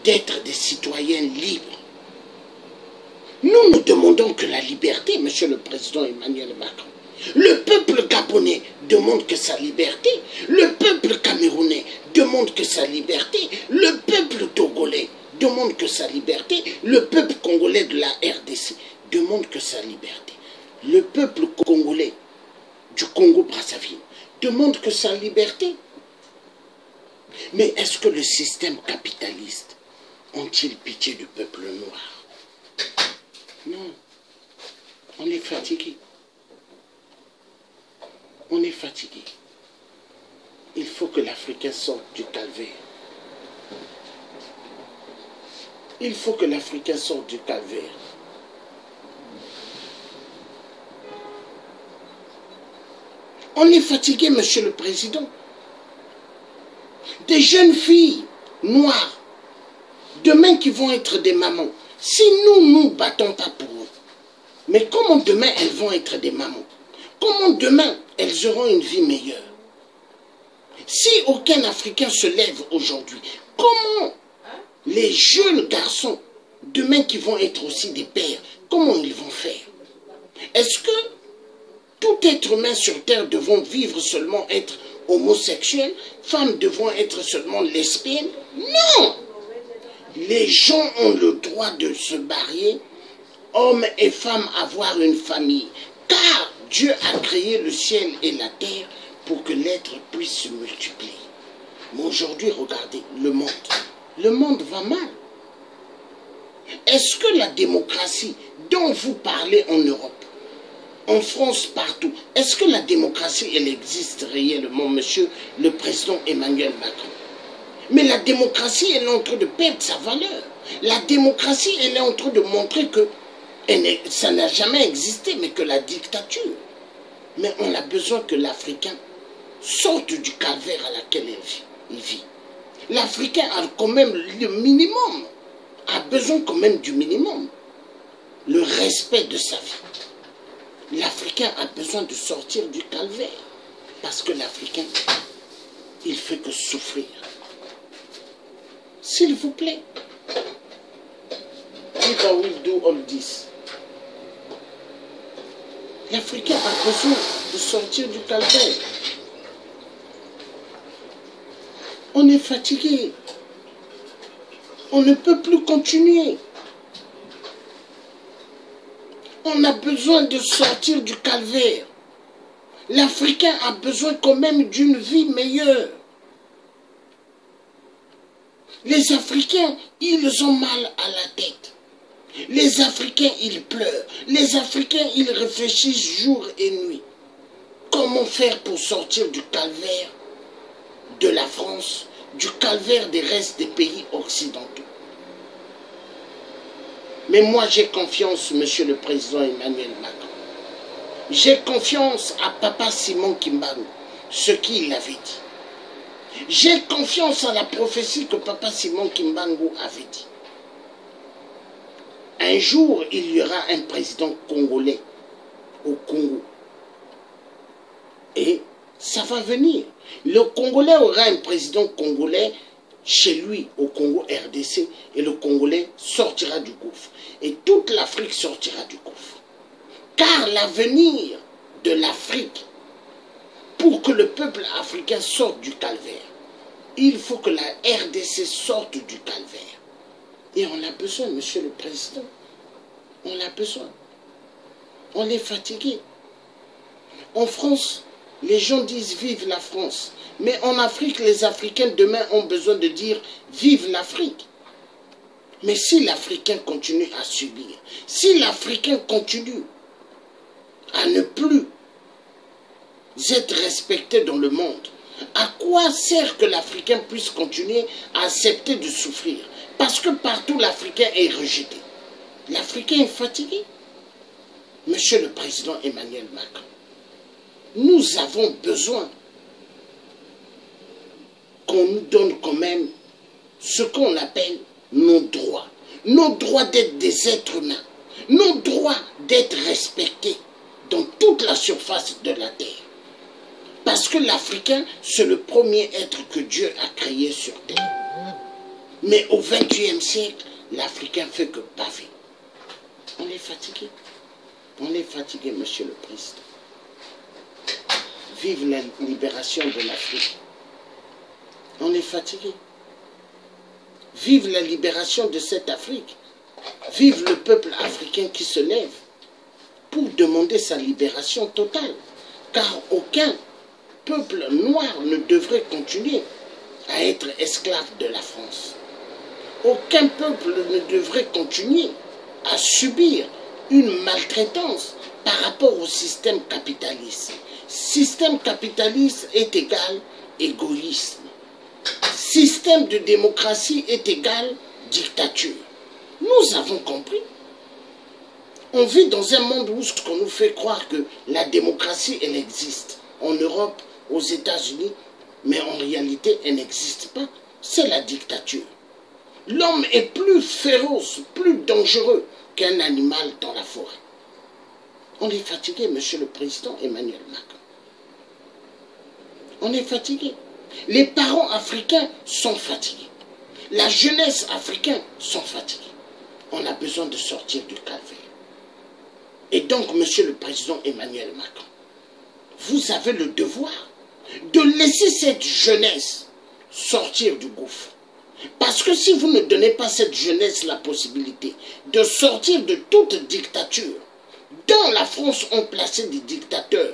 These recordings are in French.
d'être des citoyens libres. Nous demandons que la liberté, Monsieur le Président Emmanuel Macron. Le peuple gabonais demande que sa liberté. Le peuple camerounais demande que sa liberté. Le peuple togolais demande que sa liberté. Le peuple congolais de la RDC demande que sa liberté. Le peuple congolais du Congo-Brazzaville demande que sa liberté. Mais est-ce que le système capitaliste ont-ils pitié du peuple noir? Non. On est fatigué. On est fatigué. Il faut que l'Africain sorte du calvaire. Il faut que l'Africain sorte du calvaire. On est fatigué, Monsieur le Président. Des jeunes filles noires, demain qui vont être des mamans. Si nous ne nous battons pas pour eux, mais comment demain elles vont être des mamans? Comment demain elles auront une vie meilleure? Si aucun Africain se lève aujourd'hui, comment les jeunes garçons, demain qui vont être aussi des pères, comment ils vont faire? Est-ce que tout être humain sur terre devront vivre seulement être homosexuels, femmes devront être seulement lesbiennes? Non! Les gens ont le droit de se marier, hommes et femmes avoir une famille, car Dieu a créé le ciel et la terre pour que l'être puisse se multiplier. Mais aujourd'hui, regardez, le monde va mal. Est-ce que la démocratie dont vous parlez en Europe, en France, partout, est-ce que la démocratie, elle existe réellement, Monsieur le Président Emmanuel Macron? Mais la démocratie, elle est en train de perdre sa valeur. La démocratie, elle est en train de montrer que ça n'a jamais existé, mais que la dictature. Mais on a besoin que l'Africain sorte du calvaire à laquelle il vit. L'Africain a quand même le minimum, a besoin quand même du minimum. Le respect de sa vie. L'Africain a besoin de sortir du calvaire. Parce que l'Africain, il fait que souffrir. S'il vous plaît. If I will do all this. L'Africain a besoin de sortir du calvaire. On est fatigué. On ne peut plus continuer. On a besoin de sortir du calvaire. L'Africain a besoin quand même d'une vie meilleure. Les Africains, ils ont mal à la tête. Les Africains, ils pleurent. Les Africains, ils réfléchissent jour et nuit. Comment faire pour sortir du calvaire de la France, du calvaire des restes des pays occidentaux? Mais moi, j'ai confiance, Monsieur le Président Emmanuel Macron. J'ai confiance à Papa Simon Kimbangu, ce qu'il avait dit. J'ai confiance à la prophétie que Papa Simon Kimbangu avait dit. Un jour, il y aura un président congolais au Congo. Et ça va venir. Le Congolais aura un président congolais chez lui au Congo RDC et le Congolais sortira du gouffre. Et toute l'Afrique sortira du gouffre. Car l'avenir de l'Afrique, pour que le peuple africain sorte du calvaire, il faut que la RDC sorte du calvaire. Et on a besoin, Monsieur le Président. On a besoin. On est fatigué. En France, les gens disent vive la France. Mais en Afrique, les Africains demain ont besoin de dire vive l'Afrique. Mais si l'Africain continue à subir, si l'Africain continue à ne plus être respecté dans le monde, à quoi sert que l'Africain puisse continuer à accepter de souffrir? Parce que partout l'Africain est rejeté. L'Africain est fatigué. Monsieur le Président Emmanuel Macron, nous avons besoin qu'on nous donne quand même ce qu'on appelle nos droits. Nos droits d'être des êtres humains. Nos droits d'être respectés dans toute la surface de la terre. Parce que l'Africain, c'est le premier être que Dieu a créé sur terre. Mais au XXIe siècle, l'Africain fait que baver. On est fatigué. On est fatigué, Monsieur le Président. Vive la libération de l'Afrique. On est fatigué. Vive la libération de cette Afrique. Vive le peuple africain qui se lève pour demander sa libération totale. Car aucun peuple noir ne devrait continuer à être esclave de la France. Aucun peuple ne devrait continuer à subir une maltraitance par rapport au système capitaliste. Système capitaliste est égal égoïsme. Système de démocratie est égal dictature. Nous avons compris. On vit dans un monde où ce qu'on nous fait croire que la démocratie, elle existe. En Europe, aux États-Unis, mais en réalité, elle n'existe pas. C'est la dictature. L'homme est plus féroce, plus dangereux qu'un animal dans la forêt. On est fatigué, Monsieur le Président Emmanuel Macron. On est fatigué. Les parents africains sont fatigués. La jeunesse africaine sont fatigués. On a besoin de sortir du calvaire. Et donc, Monsieur le Président Emmanuel Macron, vous avez le devoir de laisser cette jeunesse sortir du gouffre. Parce que si vous ne donnez pas cette jeunesse la possibilité de sortir de toute dictature, dans la France ont placé des dictateurs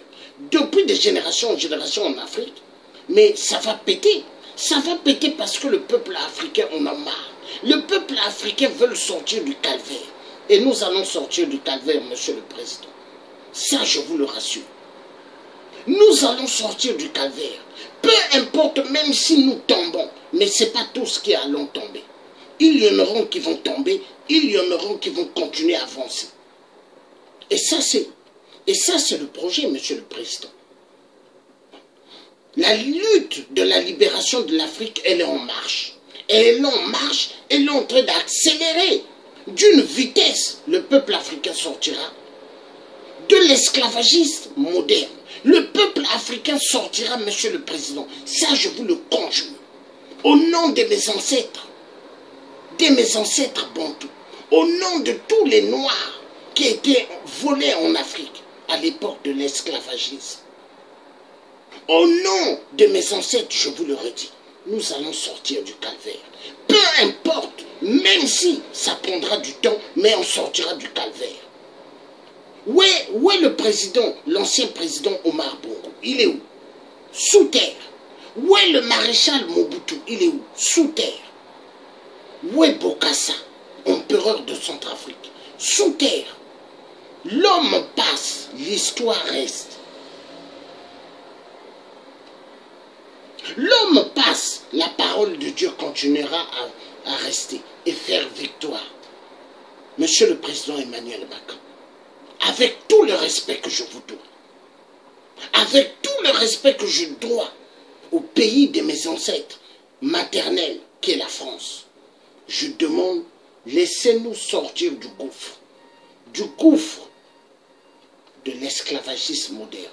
depuis des générations en générations en Afrique, mais ça va péter. Ça va péter parce que le peuple africain en a marre. Le peuple africain veut sortir du calvaire. Et nous allons sortir du calvaire, Monsieur le Président. Ça, je vous le rassure. Nous allons sortir du calvaire. Peu importe, même si nous tombons, mais ce n'est pas tous qui allons tomber. Il y en aura qui vont tomber, il y en aura qui vont continuer à avancer. Et ça, c'est le projet, Monsieur le Président. La lutte de la libération de l'Afrique, elle est en marche. Elle est en marche, elle est en train d'accélérer d'une vitesse. Le peuple africain sortira de l'esclavagisme moderne. Le peuple africain sortira, Monsieur le Président. Ça, je vous le conjure. Au nom de mes ancêtres bantous, au nom de tous les Noirs qui étaient volés en Afrique à l'époque de l'esclavagisme. Au nom de mes ancêtres, je vous le redis, nous allons sortir du calvaire. Peu importe, même si ça prendra du temps, mais on sortira du calvaire. Où est le président, l'ancien président Omar Bongo? Il est où? Sous terre. Où est le maréchal Mobutu? Il est où? Sous terre. Où est Bokassa, empereur de Centrafrique? Sous terre. L'homme passe, l'histoire reste. L'homme passe, la parole de Dieu continuera à rester et faire victoire. Monsieur le Président Emmanuel Macron, avec tout le respect que je vous dois, avec tout le respect que je dois au pays de mes ancêtres maternels, qui est la France, je demande, laissez-nous sortir du gouffre de l'esclavagisme moderne.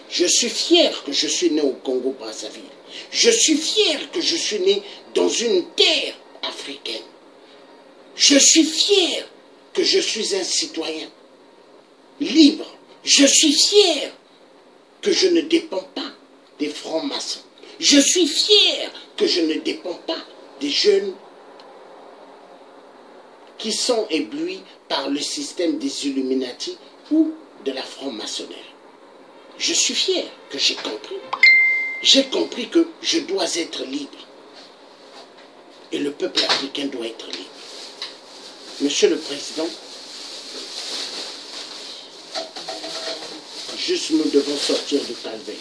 Je suis fier que je suis né au Congo-Brazzaville. Je suis fier que je suis né dans une terre africaine. Je suis fier que je suis un citoyen libre. Je suis fier que je ne dépends pas des francs-maçons. Je suis fier que je ne dépends pas des jeunes qui sont éblouis par le système des Illuminati ou de la franc-maçonnerie. Je suis fier que j'ai compris. J'ai compris que je dois être libre. Et le peuple africain doit être libre. Monsieur le Président, juste nous devons sortir du calvaire.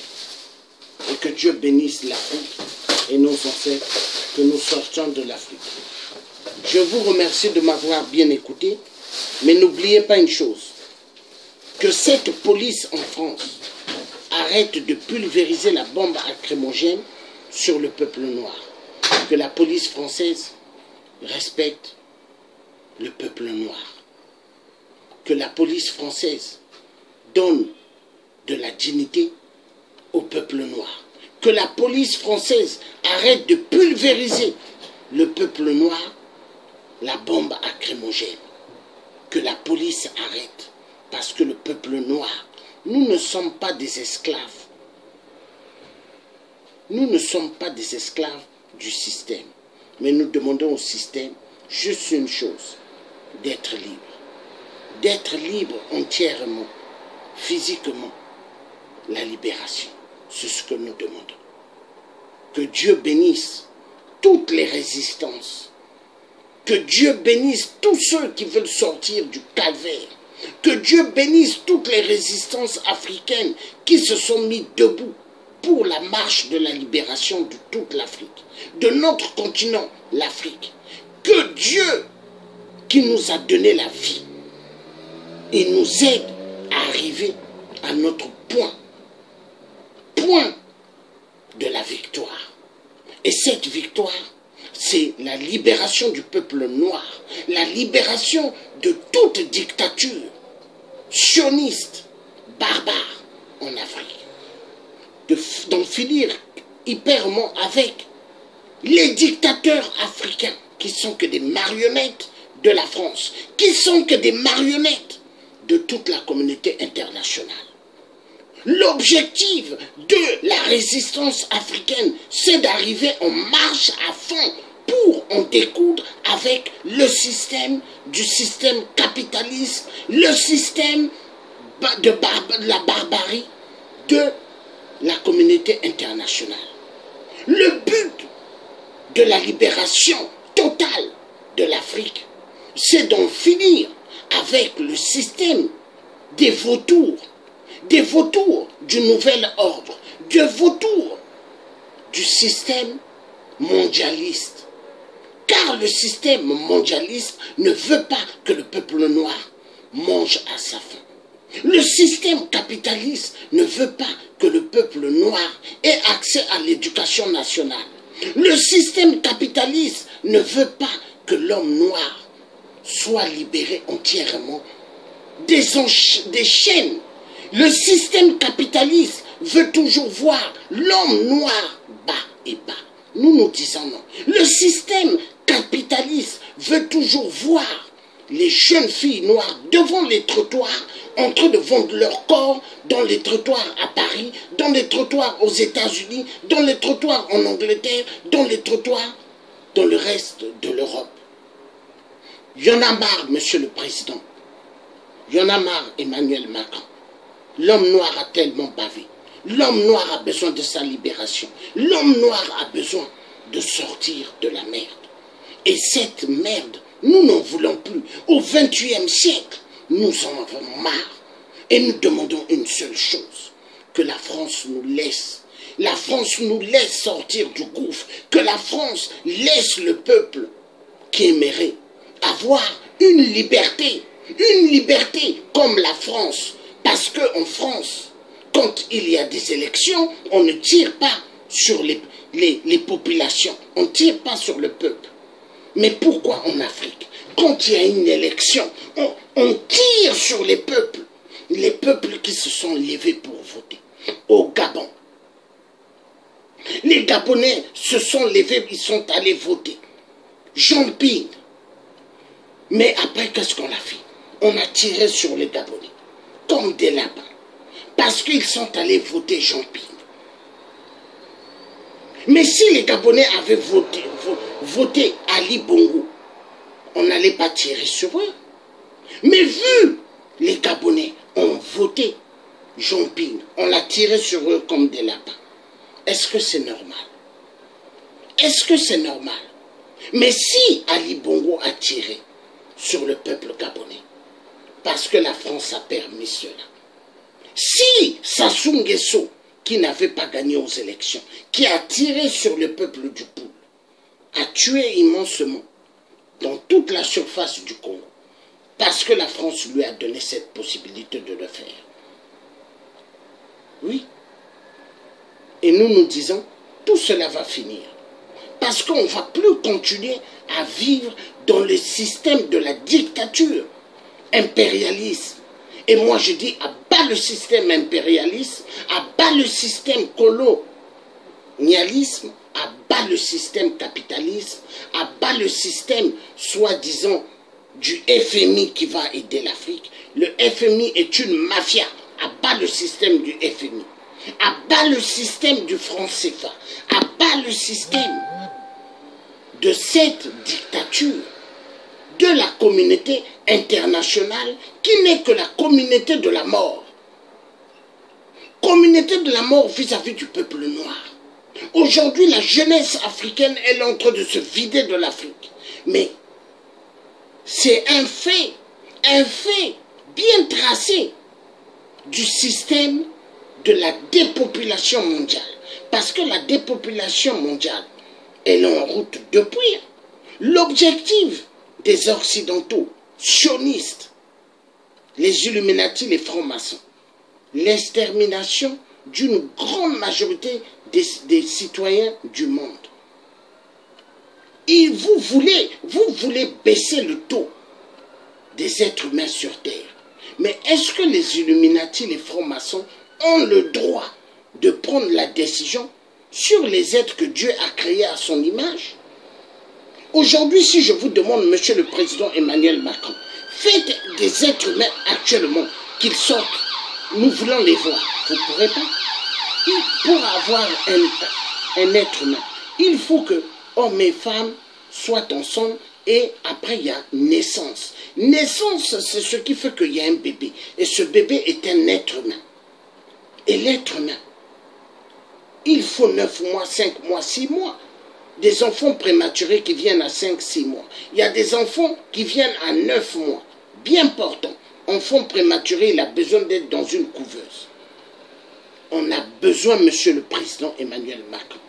Et que Dieu bénisse l'Afrique et nos ancêtres, que nous sortions de l'Afrique. Je vous remercie de m'avoir bien écouté, mais n'oubliez pas une chose, que cette police en France arrête de pulvériser la bombe lacrymogène sur le peuple noir. Que la police française respecte le peuple noir. Que la police française donne de la dignité au peuple noir. que la police française arrête de pulvériser le peuple noir, la bombe lacrymogène. Que la police arrête, parce que le peuple noir, nous ne sommes pas des esclaves. Nous ne sommes pas des esclaves du système. Mais nous demandons au système juste une chose, d'être libre. D'être libre entièrement, physiquement, la libération. C'est ce que nous demandons. Que Dieu bénisse toutes les résistances. Que Dieu bénisse tous ceux qui veulent sortir du calvaire. Que Dieu bénisse toutes les résistances africaines qui se sont mis debout pour la marche de la libération de toute l'Afrique, de notre continent, l'Afrique. Que Dieu, qui nous a donné la vie, et nous aide à arriver à notre point de la victoire. Et cette victoire, c'est la libération du peuple noir, la libération de toute dictature sioniste, barbare en Afrique. D'en finir hyperment avec les dictateurs africains qui sont que des marionnettes de la France, qui sont que des marionnettes de toute la communauté internationale. L'objectif de la résistance africaine, c'est d'arriver en marche à fond pour en découdre avec le système capitaliste, le système de la barbarie de la communauté internationale. Le but de la libération totale de l'Afrique, c'est d'en finir avec le système des vautours du nouvel ordre, des vautours du système mondialiste. Car le système mondialiste ne veut pas que le peuple noir mange à sa faim. Le système capitaliste ne veut pas que le peuple noir ait accès à l'éducation nationale. Le système capitaliste ne veut pas que l'homme noir soit libéré entièrement des chaînes. Le système capitaliste veut toujours voir l'homme noir bas et bas. Nous disons non. Le système capitaliste veut toujours voir les jeunes filles noires devant les trottoirs en train de vendre leur corps dans les trottoirs à Paris, dans les trottoirs aux États-Unis, dans les trottoirs en Angleterre, dans les trottoirs dans le reste de l'Europe. Il y en a marre, Monsieur le Président. Il y en a marre, Emmanuel Macron. L'homme noir a tellement bavé. L'homme noir a besoin de sa libération. L'homme noir a besoin de sortir de la merde. Et cette merde, nous n'en voulons plus. Au XXIe siècle, nous en avons marre. Et nous demandons une seule chose, que la France nous laisse. La France nous laisse sortir du gouffre. Que la France laisse le peuple qui aimerait avoir une liberté comme la France. Parce qu'en France, quand il y a des élections, on ne tire pas sur les populations, on ne tire pas sur le peuple. Mais pourquoi en Afrique, quand il y a une élection, on tire sur les peuples qui se sont levés pour voter? Au Gabon, les Gabonais se sont levés, ils sont allés voter. Jean Ping. Mais après, qu'est-ce qu'on a fait? On a tiré sur les Gabonais comme des lapins, parce qu'ils sont allés voter Jean Ping. Mais si les Gabonais avaient voté Ali Bongo, on n'allait pas tirer sur eux. Mais vu les Gabonais ont voté Jean Ping, on l'a tiré sur eux comme des lapins. Est-ce que c'est normal? Est-ce que c'est normal? Mais si Ali Bongo a tiré sur le peuple gabonais, parce que la France a permis cela. Si Sassou Nguesso, qui n'avait pas gagné aux élections, qui a tiré sur le peuple du Poul, a tué immensement dans toute la surface du Congo, parce que la France lui a donné cette possibilité de le faire. Oui. Et nous disons, tout cela va finir. Parce qu'on ne va plus continuer à vivre dans le système de la dictature impérialiste. Et moi je dis, à bas le système impérialiste, à bas le système colonialisme, à bas le système capitalisme, à bas le système soi-disant du FMI qui va aider l'Afrique. Le FMI est une mafia, à bas le système du FMI, à bas le système du franc CFA, à bas le système de cette dictature de la communauté internationale qui n'est que la communauté de la mort. Communauté de la mort vis-à-vis du peuple noir. Aujourd'hui, la jeunesse africaine est en train de se vider de l'Afrique. Mais c'est un fait bien tracé du système de la dépopulation mondiale. Parce que la dépopulation mondiale, elle est en route depuis. L'objectif des Occidentaux, sionistes, les Illuminati, les francs-maçons, l'extermination d'une grande majorité des citoyens du monde. Et vous voulez baisser le taux des êtres humains sur Terre. Mais est-ce que les Illuminati, les francs-maçons, ont le droit de prendre la décision sur les êtres que Dieu a créés à son image? Aujourd'hui, si je vous demande, Monsieur le Président Emmanuel Macron, faites des êtres humains actuellement, qu'ils sortent, nous voulons les voir. Vous ne pourrez pas. Pour avoir un être humain, il faut que hommes et femmes soient ensemble et après il y a naissance. Naissance, c'est ce qui fait qu'il y a un bébé. Et ce bébé est un être humain. Et l'être humain, il faut 9 mois, 5 mois, 6 mois. Des enfants prématurés qui viennent à 5-6 mois. Il y a des enfants qui viennent à 9 mois. Bien portant. Enfant prématuré, il a besoin d'être dans une couveuse. On a besoin, Monsieur le Président Emmanuel Macron,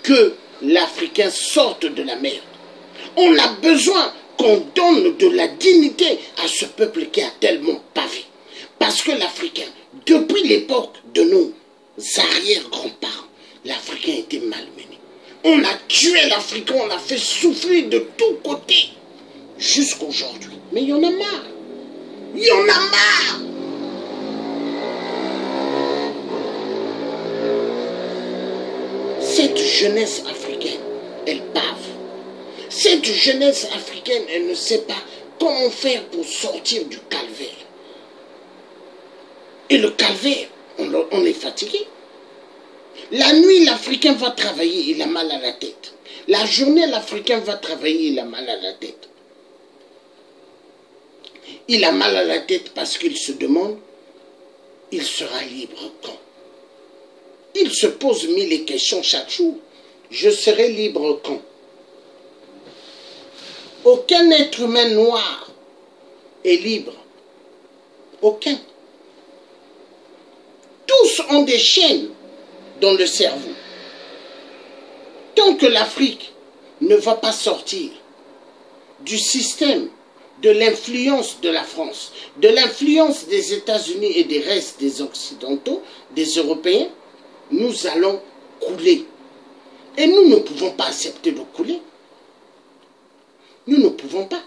que l'Africain sorte de la merde. On a besoin qu'on donne de la dignité à ce peuple qui a tellement pavé. Parce que l'Africain, depuis l'époque de nos arrière-grands-parents, l'Africain était malmené. On a tué l'Africain, on l'a fait souffrir de tous côtés. Jusqu'à aujourd'hui. Mais il y en a marre. Il y en a marre. Cette jeunesse africaine, elle bave. Cette jeunesse africaine, elle ne sait pas comment faire pour sortir du calvaire. Et le calvaire, on est fatigué. La nuit, l'Africain va travailler, il a mal à la tête. La journée, l'Africain va travailler, il a mal à la tête. Il a mal à la tête parce qu'il se demande, il sera libre quand? Il se pose mille questions chaque jour. Je serai libre quand? Aucun être humain noir est libre. Aucun. Tous ont des chaînes dans le cerveau. Tant que l'Afrique ne va pas sortir du système de l'influence de la France, de l'influence des États-Unis et des restes des Occidentaux, des Européens, nous allons couler. Et nous ne pouvons pas accepter de couler. Nous ne pouvons pas.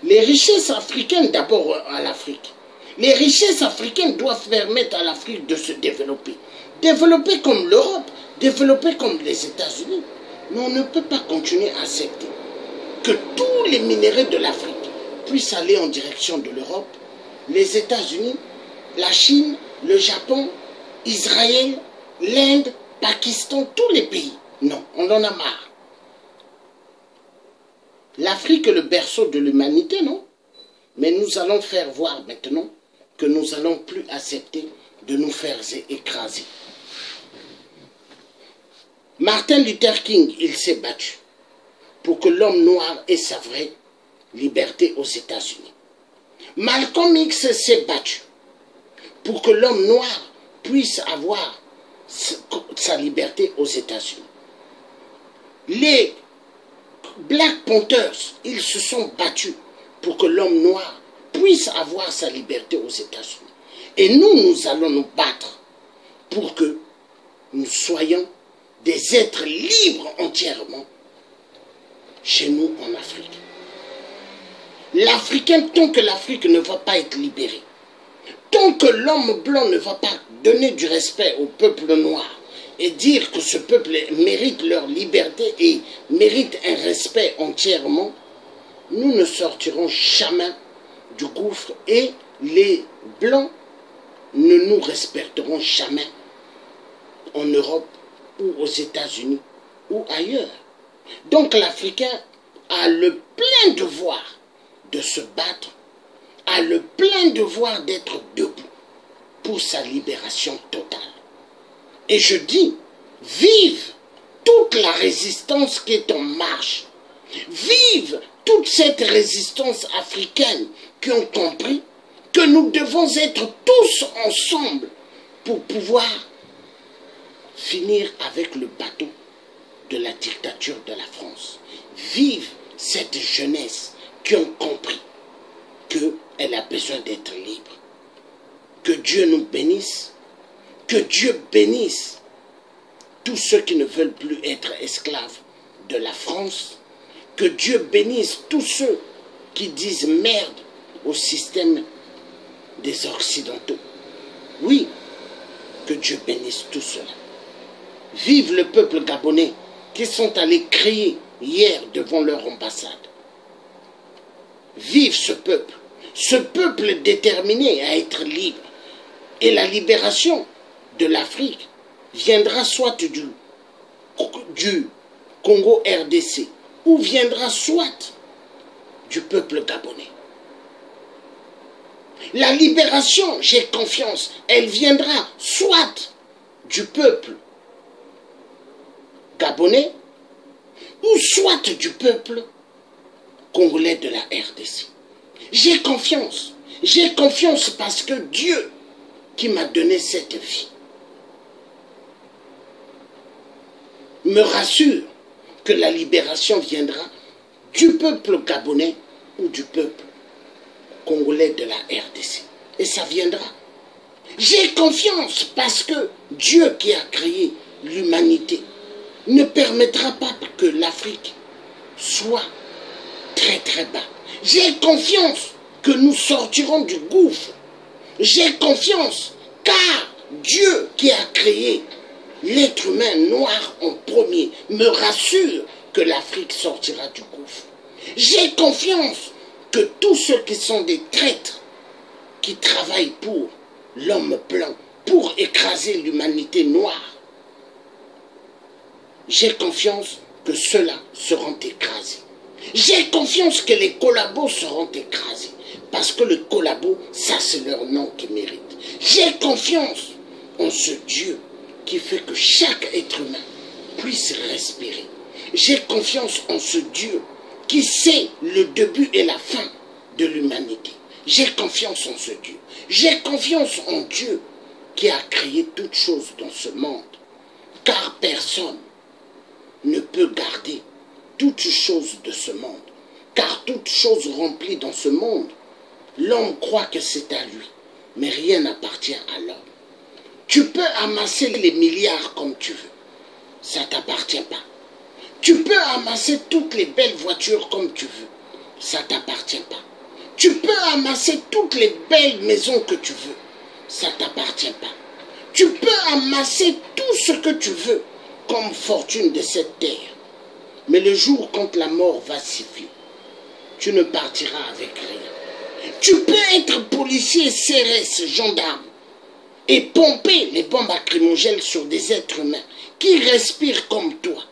Les richesses africaines, d'abord à l'Afrique. Les richesses africaines doivent permettre à l'Afrique de se développer. Développer comme l'Europe, développer comme les États-Unis. Mais on ne peut pas continuer à accepter que tous les minéraux de l'Afrique puissent aller en direction de l'Europe, les États-Unis, la Chine, le Japon, Israël, l'Inde, Pakistan, tous les pays. Non, on en a marre. L'Afrique est le berceau de l'humanité, non? Mais nous allons faire voir maintenant que nous n'allons plus accepter de nous faire écraser. Martin Luther King, il s'est battu pour que l'homme noir ait sa vraie liberté aux États-Unis. Malcolm X s'est battu pour que l'homme noir puisse avoir sa liberté aux États-Unis. Les Black Panthers, ils se sont battus pour que l'homme noir puisse avoir sa liberté aux États-Unis. Et nous, nous allons nous battre pour que nous soyons des êtres libres entièrement chez nous en Afrique. L'Africain, tant que l'Afrique ne va pas être libérée, Tant que l'homme blanc ne va pas donner du respect au peuple noir et dire que ce peuple mérite leur liberté et mérite un respect entièrement, nous ne sortirons jamais du gouffre et les blancs ne nous respecteront jamais en Europe ou aux États-Unis ou ailleurs. Donc l'Africain a le plein devoir de se battre, a le plein devoir d'être debout pour sa libération totale. Et je dis, vive toute la résistance qui est en marche, vive toute cette résistance africaine qui ont compris que nous devons être tous ensemble pour pouvoir finir avec le bateau de la dictature de la France. Vive cette jeunesse qui ont compris qu'elle a besoin d'être libre. Que Dieu nous bénisse, que Dieu bénisse tous ceux qui ne veulent plus être esclaves de la France, que Dieu bénisse tous ceux qui disent merde au système des Occidentaux. Oui, que Dieu bénisse tout cela. Vive le peuple gabonais qui sont allés crier hier devant leur ambassade. Vive ce peuple déterminé à être libre. Et la libération de l'Afrique viendra soit du Congo RDC ou viendra soit du peuple gabonais. La libération, j'ai confiance, elle viendra soit du peuple gabonais ou soit du peuple congolais de la RDC. J'ai confiance parce que Dieu qui m'a donné cette vie me rassure que la libération viendra du peuple gabonais ou du peuple congolais de la RDC. Et ça viendra. J'ai confiance parce que Dieu qui a créé l'humanité ne permettra pas que l'Afrique soit très très bas. J'ai confiance que nous sortirons du gouffre. J'ai confiance car Dieu qui a créé l'être humain noir en premier me rassure que l'Afrique sortira du gouffre. J'ai confiance que tous ceux qui sont des traîtres, qui travaillent pour l'homme blanc, pour écraser l'humanité noire, j'ai confiance que ceux-là seront écrasés. J'ai confiance que les collabos seront écrasés. Parce que le collabo, ça c'est leur nom qui mérite. J'ai confiance en ce Dieu qui fait que chaque être humain puisse respirer. J'ai confiance en ce Dieu qui sait le début et la fin de l'humanité. J'ai confiance en ce Dieu. J'ai confiance en Dieu qui a créé toutes choses dans ce monde. Car personne ne peut garder toutes choses de ce monde. Car toutes choses remplies dans ce monde, l'homme croit que c'est à lui. Mais rien n'appartient à l'homme. Tu peux amasser les milliards comme tu veux. Ça ne t'appartient pas. Tu peux amasser toutes les belles voitures comme tu veux. Ça ne t'appartient pas. Tu peux amasser toutes les belles maisons que tu veux. Ça ne t'appartient pas. Tu peux amasser tout ce que tu veux comme fortune de cette terre. Mais le jour quand la mort va siffler, tu ne partiras avec rien. Tu peux être policier, CRS, gendarme et pomper les bombes lacrymogènes sur des êtres humains qui respirent comme toi.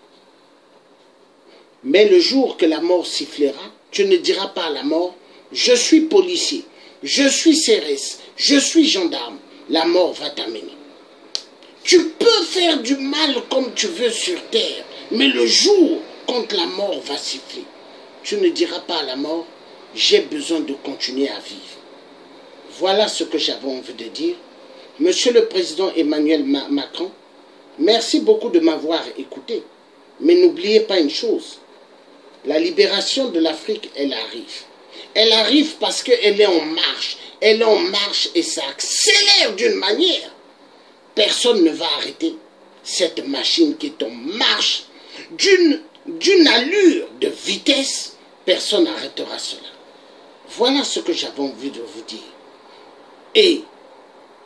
Mais le jour que la mort sifflera, tu ne diras pas à la mort, je suis policier, je suis CRS, je suis gendarme. La mort va t'amener. Tu peux faire du mal comme tu veux sur terre, mais le jour quand la mort va siffler, tu ne diras pas à la mort, j'ai besoin de continuer à vivre. Voilà ce que j'avais envie de dire. Monsieur le Président Emmanuel Macron, merci beaucoup de m'avoir écouté. Mais n'oubliez pas une chose, la libération de l'Afrique, elle arrive. Elle arrive parce qu'elle est en marche. Elle est en marche et ça accélère d'une manière. Personne ne va arrêter cette machine qui est en marche d'une allure de vitesse. Personne n'arrêtera cela. Voilà ce que j'avais envie de vous dire. Et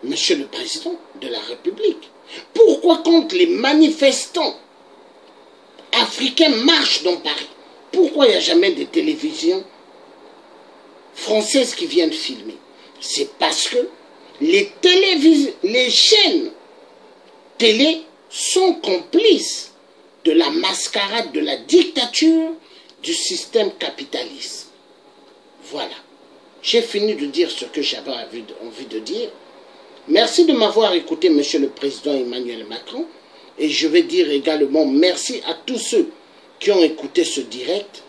Monsieur le Président de la République? Pourquoi quand les manifestants africains marchent dans Paris, pourquoi il n'y a jamais de télévisions françaises qui viennent filmer? C'est parce que les chaînes télé sont complices de la mascarade, de la dictature du système capitaliste. Voilà. J'ai fini de dire ce que j'avais envie de dire. Merci de m'avoir écouté, Monsieur le Président Emmanuel Macron. Et je vais dire également merci à tous ceux qui ont écouté ce direct.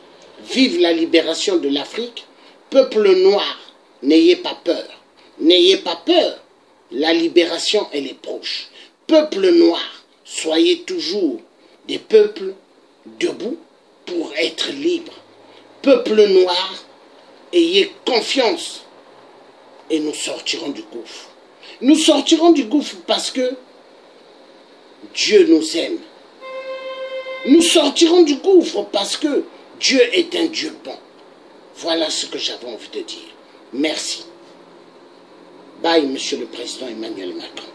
Vive la libération de l'Afrique. Peuple noir, n'ayez pas peur. N'ayez pas peur. La libération, elle est proche. Peuple noir, soyez toujours des peuples debout pour être libres. Peuple noir, ayez confiance et nous sortirons du gouffre. Nous sortirons du gouffre parce que Dieu nous aime. Nous sortirons du gouffre parce que Dieu est un Dieu bon. Voilà ce que j'avais envie de dire. Merci. Bye, Monsieur le Président Emmanuel Macron.